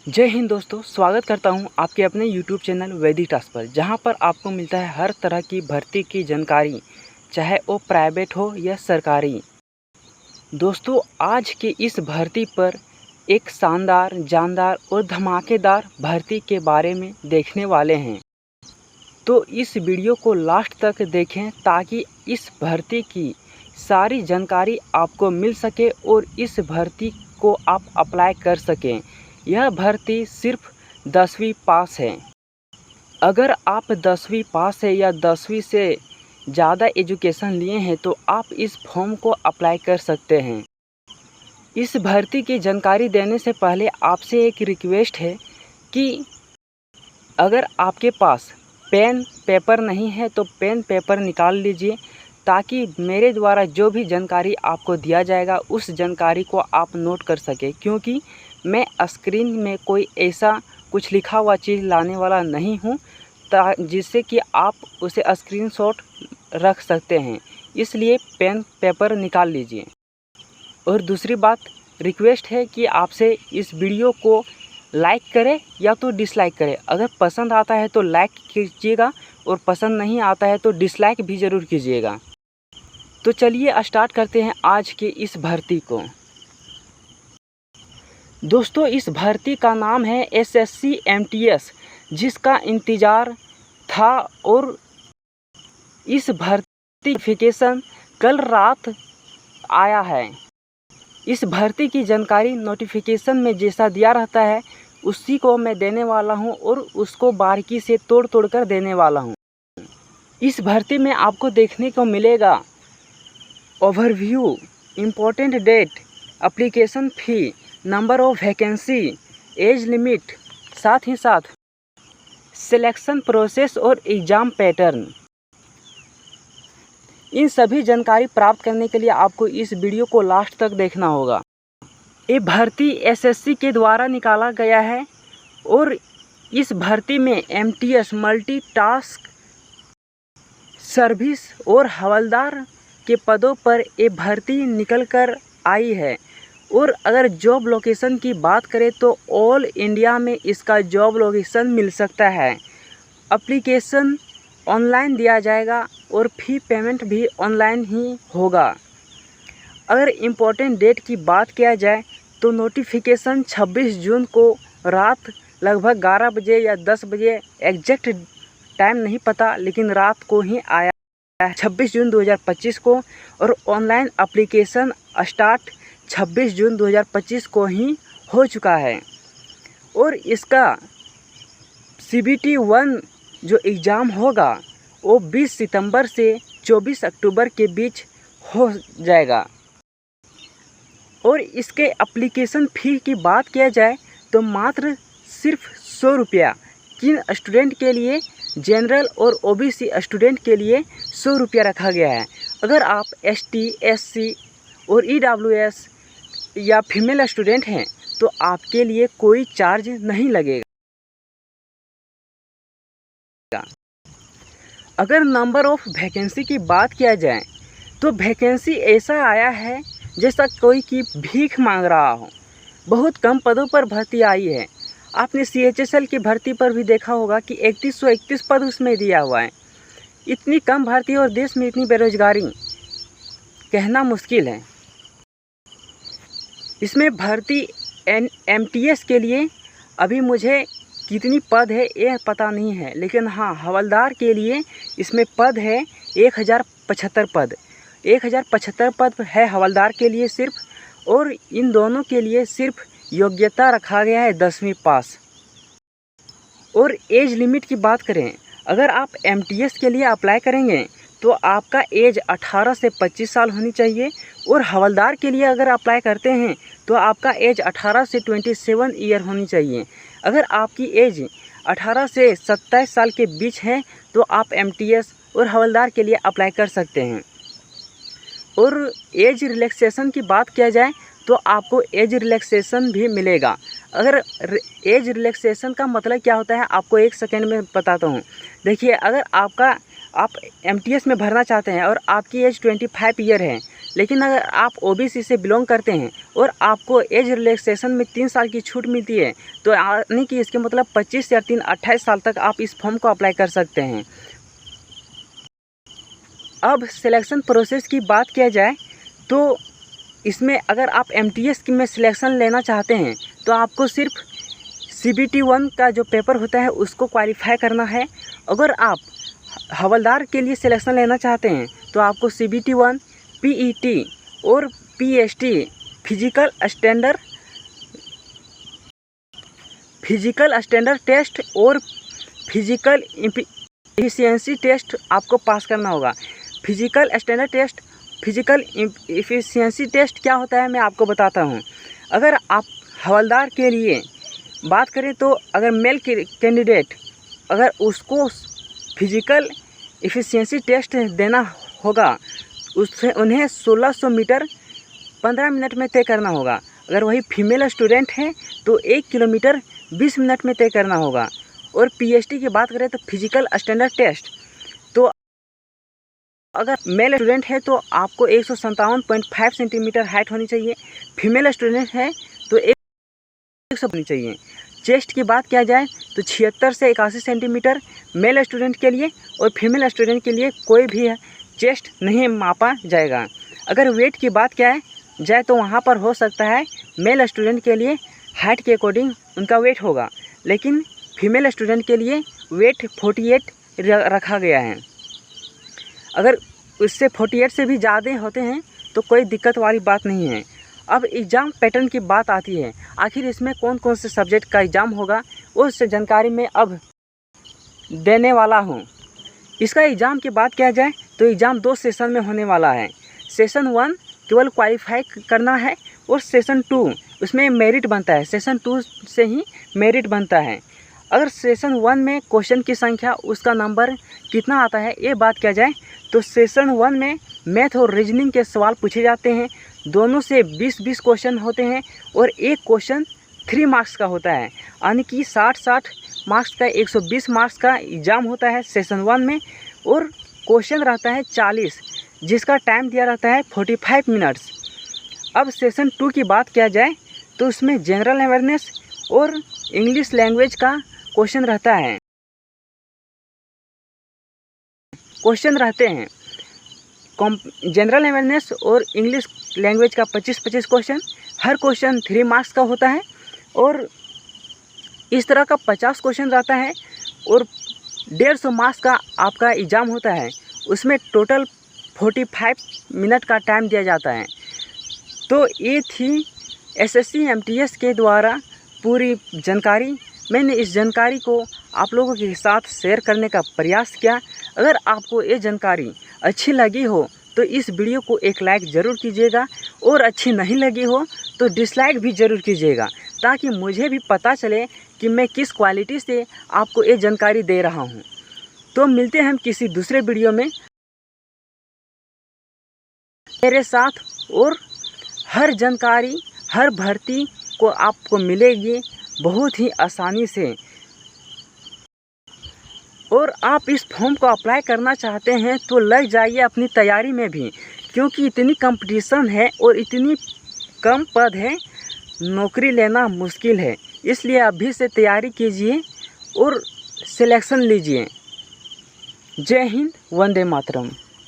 जय हिंद दोस्तों, स्वागत करता हूं आपके अपने YouTube चैनल वैदिक टास्क पर, जहां पर आपको मिलता है हर तरह की भर्ती की जानकारी, चाहे वो प्राइवेट हो या सरकारी। दोस्तों, आज के इस भर्ती पर एक शानदार, जानदार और धमाकेदार भर्ती के बारे में देखने वाले हैं। तो इस वीडियो को लास्ट तक देखें ताकि इस भर्ती की सारी जानकारी आपको मिल सके और इस भर्ती को आप अप्लाई कर सकें। यह भर्ती सिर्फ 10वीं पास है। अगर आप 10वीं पास है या 10वीं से ज़्यादा एजुकेशन लिए हैं तो आप इस फॉर्म को अप्लाई कर सकते हैं। इस भर्ती की जानकारी देने से पहले आपसे एक रिक्वेस्ट है कि अगर आपके पास पेन पेपर नहीं है तो पेन पेपर निकाल लीजिए, ताकि मेरे द्वारा जो भी जानकारी आपको दिया जाएगा उस जानकारी को आप नोट कर सकें, क्योंकि मैं स्क्रीन में कोई ऐसा कुछ लिखा हुआ चीज़ लाने वाला नहीं हूँ जिससे कि आप उसे स्क्रीनशॉट रख सकते हैं। इसलिए पेन पेपर निकाल लीजिए। और दूसरी बात, रिक्वेस्ट है कि आपसे इस वीडियो को लाइक करें या तो डिसलाइक करें। अगर पसंद आता है तो लाइक कीजिएगा और पसंद नहीं आता है तो डिसलाइक भी ज़रूर कीजिएगा। तो चलिए स्टार्ट करते हैं आज के इस भर्ती को। दोस्तों, इस भर्ती का नाम है SSC MTS, जिसका इंतज़ार था और इस भर्ती नोटिफिकेशन कल रात आया है। इस भर्ती की जानकारी नोटिफिकेशन में जैसा दिया रहता है उसी को मैं देने वाला हूं और उसको बारीकी से तोड़ कर देने वाला हूं। इस भर्ती में आपको देखने को मिलेगा overview, important date, application fee, number of vacancy, age limit, साथ ही साथ सिलेक्शन प्रोसेस और एग्ज़ाम पैटर्न। इन सभी जानकारी प्राप्त करने के लिए आपको इस वीडियो को लास्ट तक देखना होगा। ये भर्ती SSC के द्वारा निकाला गया है और इस भर्ती में MTS मल्टी टास्क सर्विस और हवलदार के पदों पर ये भर्ती निकल कर आई है। और अगर जॉब लोकेशन की बात करें तो ऑल इंडिया में इसका जॉब लोकेशन मिल सकता है। एप्लीकेशन ऑनलाइन दिया जाएगा और फ़ी पेमेंट भी ऑनलाइन ही होगा। अगर इम्पोर्टेंट डेट की बात किया जाए तो नोटिफिकेशन 26 जून को रात लगभग 11 बजे या 10 बजे, एग्जैक्ट टाइम नहीं पता, लेकिन रात को ही आया है 26 जून 2025 को। और ऑनलाइन एप्लीकेशन स्टार्ट 26 जून 2025 को ही हो चुका है। और इसका CBT 1 जो एग्ज़ाम होगा वो 20 सितंबर से 24 अक्टूबर के बीच हो जाएगा। और इसके एप्लीकेशन फ़ी की बात किया जाए तो मात्र सिर्फ 100 रुपया। किन स्टूडेंट के लिए? जनरल और OBC स्टूडेंट के लिए 100 रुपया रखा गया है। अगर आप ST, SC और EWS या फीमेल स्टूडेंट हैं तो आपके लिए कोई चार्ज नहीं लगेगा। अगर नंबर ऑफ वैकेंसी की बात किया जाए तो वैकेंसी ऐसा आया है जैसा कोई की भीख मांग रहा हो। बहुत कम पदों पर भर्ती आई है। आपने CHSL की भर्ती पर भी देखा होगा कि 3131 पद उसमें दिया हुआ है। इतनी कम भर्ती और देश में इतनी बेरोजगारी, कहना मुश्किल है। इसमें भर्ती MTS के लिए अभी मुझे कितनी पद है यह पता नहीं है, लेकिन हाँ, हवलदार के लिए इसमें पद है 1075 पद। 1075 पद है हवलदार के लिए सिर्फ, और इन दोनों के लिए सिर्फ योग्यता रखा गया है 10वीं पास। और एज लिमिट की बात करें, अगर आप MTS के लिए अप्लाई करेंगे तो आपका एज 18 से 25 साल होनी चाहिए। और हवलदार के लिए अगर अप्लाई करते हैं तो आपका एज 18 से 27 ईयर होनी चाहिए। अगर आपकी एज 18 से 27 साल के बीच है तो आप MTS और हवलदार के लिए अप्लाई कर सकते हैं। और एज रिलैक्सेशन की बात किया जाए तो आपको एज रिलैक्सेशन भी मिलेगा। अगर एज रिलैक्सेशन का मतलब क्या होता है आपको एक सेकेंड में बताता हूँ। देखिए, अगर आपका आप एमटीएस में भरना चाहते हैं और आपकी एज 25 ईयर है, लेकिन अगर आप ओबीसी से बिलोंग करते हैं और आपको एज रिलैक्सेशन में 3 साल की छूट मिलती है, तो यानी कि इसके मतलब 25 या 3 28 साल तक आप इस फॉर्म को अप्लाई कर सकते हैं। अब सिलेक्शन प्रोसेस की बात किया जाए तो इसमें अगर आप एमटीएस में सिलेक्शन लेना चाहते हैं तो आपको सिर्फ CBT 1 का जो पेपर होता है उसको क्वालिफाई करना है। अगर आप हवलदार के लिए सिलेक्शन लेना चाहते हैं तो आपको CBT 1, PET और PST फिजिकल स्टैंडर्ड टेस्ट और फिजिकल एफिशिएंसी टेस्ट आपको पास करना होगा। Physical standard test, physical efficiency test क्या होता है मैं आपको बताता हूँ। अगर आप हवलदार के लिए बात करें तो अगर मेल कैंडिडेट अगर उसको फिजिकल एफिशिएंसी टेस्ट देना होगा, उससे उन्हें 1600 मीटर 15 मिनट में तय करना होगा। अगर वही फीमेल स्टूडेंट हैं तो 1 किलोमीटर 20 मिनट में तय करना होगा। और PST की बात करें तो फिजिकल स्टैंडर्ड टेस्ट, तो अगर मेल स्टूडेंट है तो आपको 157.5 सेंटीमीटर हाइट होनी चाहिए, फीमेल स्टूडेंट है तो 100 होनी चाहिए। चेस्ट की बात किया जाए तो 76 से 81 सेंटीमीटर मेल स्टूडेंट के लिए और फीमेल स्टूडेंट के लिए कोई भी चेस्ट नहीं मापा जाएगा। अगर वेट की बात किया जाए तो वहाँ पर हो सकता है मेल स्टूडेंट के लिए हाइट के अकॉर्डिंग उनका वेट होगा, लेकिन फीमेल स्टूडेंट के लिए वेट 48 रखा गया है। अगर उससे 48 से भी ज़्यादा होते हैं तो कोई दिक्कत वाली बात नहीं है। अब एग्ज़ाम पैटर्न की बात आती है, आखिर इसमें कौन कौन से सब्जेक्ट का एग्ज़ाम होगा उस जानकारी मैं अब देने वाला हूँ। इसका एग्ज़ाम की बात किया जाए तो एग्ज़ाम 2 सेशन में होने वाला है। सेशन 1 केवल क्वालिफाई करना है और सेशन 2 उसमें मेरिट बनता है, सेशन 2 से ही मेरिट बनता है। अगर सेशन 1 में क्वेश्चन की संख्या उसका नंबर कितना आता है ये बात किया जाए तो सेशन 1 में मैथ और रीजनिंग के सवाल पूछे जाते हैं। दोनों से 20-20 क्वेश्चन होते हैं और एक क्वेश्चन 3 मार्क्स का होता है, यानी कि 60-60 मार्क्स का 120 मार्क्स का एग्ज़ाम होता है सेशन 1 में। और क्वेश्चन रहता है 40, जिसका टाइम दिया रहता है 45 मिनट्स। अब सेशन 2 की बात किया जाए तो उसमें जनरल अवेयरनेस और इंग्लिश लैंग्वेज का क्वेश्चन रहता है। क्वेश्चन रहते हैं जनरल अवेयरनेस और इंग्लिश लैंग्वेज का 25-25 क्वेश्चन, हर क्वेश्चन 3 मार्क्स का होता है और इस तरह का 50 क्वेश्चन रहता है और 150 मार्क्स का आपका एग्ज़ाम होता है। उसमें टोटल 45 मिनट का टाइम दिया जाता है। तो ये थी SSC MTS के द्वारा पूरी जानकारी। मैंने इस जानकारी को आप लोगों के साथ शेयर करने का प्रयास किया। अगर आपको ये जानकारी अच्छी लगी हो तो इस वीडियो को एक लाइक ज़रूर कीजिएगा और अच्छी नहीं लगी हो तो डिसलाइक भी ज़रूर कीजिएगा, ताकि मुझे भी पता चले कि मैं किस क्वालिटी से आपको ये जानकारी दे रहा हूँ। तो मिलते हैं हम किसी दूसरे वीडियो में मेरे साथ, और हर जानकारी हर भर्ती को आपको मिलेगी बहुत ही आसानी से। और आप इस फॉर्म को अप्लाई करना चाहते हैं तो लग जाइए अपनी तैयारी में भी, क्योंकि इतनी कंपटीशन है और इतनी कम पद है, नौकरी लेना मुश्किल है। इसलिए अभी से तैयारी कीजिए और सिलेक्शन लीजिए। जय हिंद, वंदे मातरम।